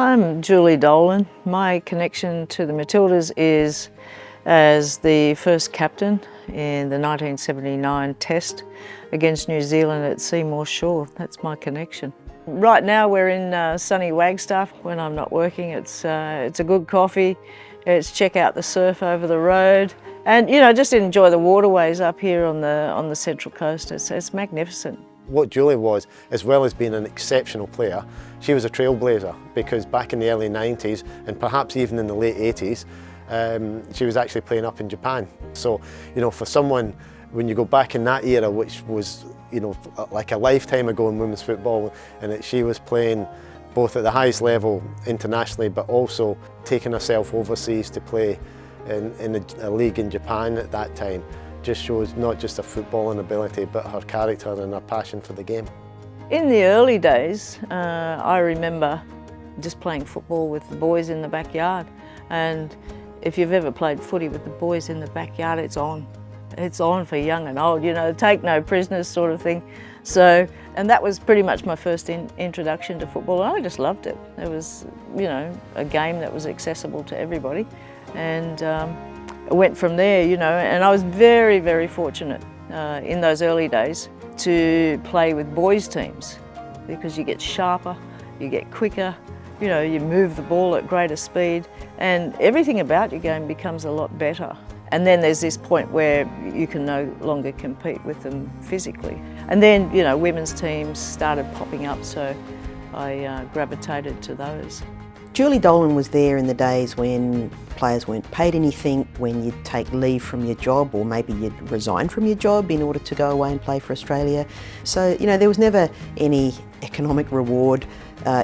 I'm Julie Dolan. My connection to the Matildas is as the first captain in the 1979 Test against New Zealand at Seymour Shore. That's my connection. Right now we're in sunny Wagstaff. When I'm not working, it's a good coffee. It's check out the surf over the road, and just enjoy the waterways up here on the Central Coast. It's magnificent. What Julie was, as well as being an exceptional player, she was a trailblazer, because back in the early 90s and perhaps even in the late 80s, she was actually playing up in Japan. So, for someone, when you go back in that era, which was, like a lifetime ago in women's football, and that she was playing both at the highest level internationally, but also taking herself overseas to play in a league in Japan at that time, just shows not just her footballing ability, but her character and her passion for the game. In the early days, I remember just playing football with the boys in the backyard. And if you've ever played footy with the boys in the backyard, it's on. It's on for young and old, take no prisoners sort of thing. So, and that was pretty much my first introduction to football. I just loved it. It was, a game that was accessible to everybody. And I went from there, and I was very, very fortunate in those early days to play with boys' teams, because you get sharper, you get quicker, you move the ball at greater speed, and everything about your game becomes a lot better. And then there's this point where you can no longer compete with them physically. And then, women's teams started popping up, so I gravitated to those. Julie Dolan was there in the days when players weren't paid anything, when you'd take leave from your job, or maybe you'd resign from your job in order to go away and play for Australia. So, there was never any economic reward.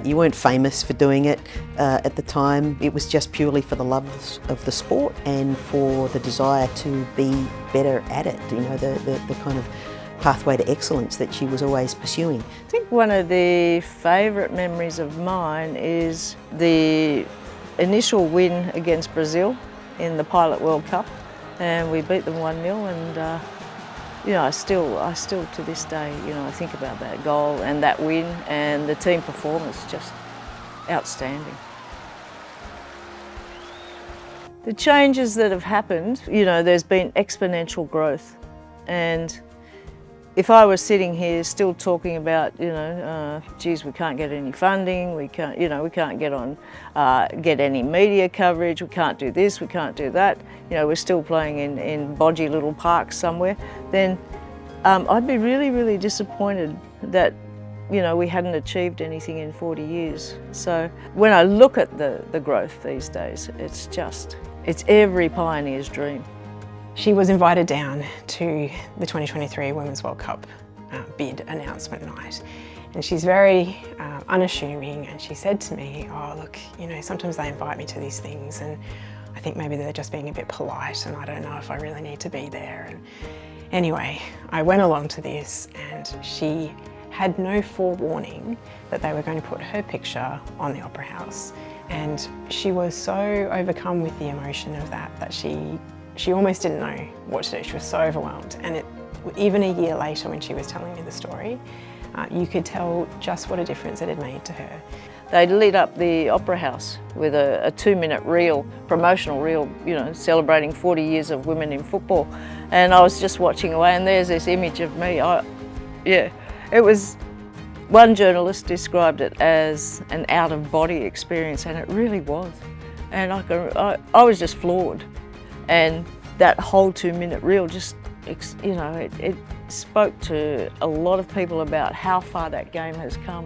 You weren't famous for doing it at the time. It was just purely for the love of the sport and for the desire to be better at it, the kind of pathway to excellence that she was always pursuing. I think one of the favourite memories of mine is the initial win against Brazil in the Pilot World Cup, and we beat them 1-0, and I still to this day, I think about that goal and that win, and the team performance, just outstanding. The changes that have happened, there's been exponential growth, and if I was sitting here still talking about, geez, we can't get any funding, we can't get any media coverage, we can't do this, we can't do that, we're still playing in bodgy little parks somewhere, then I'd be really, really disappointed that, we hadn't achieved anything in 40 years. So when I look at the growth these days, it's every pioneer's dream. She was invited down to the 2023 Women's World Cup bid announcement night, and she's very unassuming, and she said to me, oh look, sometimes they invite me to these things and I think maybe they're just being a bit polite and I don't know if I really need to be there. And anyway, I went along to this, and she had no forewarning that they were going to put her picture on the Opera House, and she was so overcome with the emotion of that she almost didn't know what to do. She was so overwhelmed. And even a year later, when she was telling me the story, you could tell just what a difference it had made to her. They lit up the Opera House with a 2-minute reel, promotional reel, celebrating 40 years of women in football. And I was just watching away, and there's this image of me. It was, one journalist described it as an out-of-body experience, and it really was. And I was just floored. And that whole 2-minute reel just, it spoke to a lot of people about how far that game has come.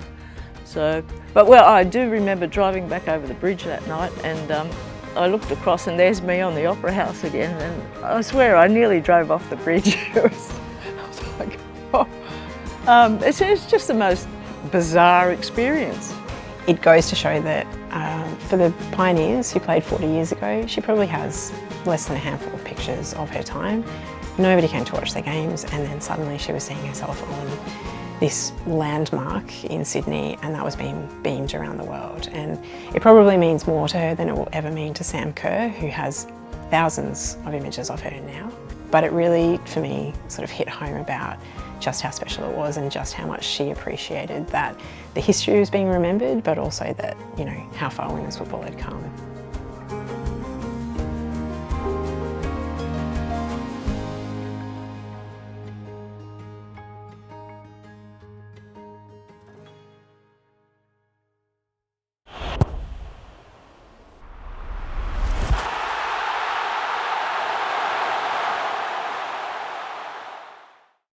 So, I do remember driving back over the bridge that night, and I looked across and there's me on the Opera House again, and I swear I nearly drove off the bridge. I was like, oh. It's just the most bizarre experience. It goes to show that for the pioneers who played 40 years ago, she probably has less than a handful of pictures of her time. Nobody came to watch their games, and then suddenly she was seeing herself on this landmark in Sydney, and that was being beamed around the world. And it probably means more to her than it will ever mean to Sam Kerr, who has thousands of images of her now. But it really, for me, sort of hit home about just how special it was and just how much she appreciated that the history was being remembered, but also that, you know, how far women's football had come.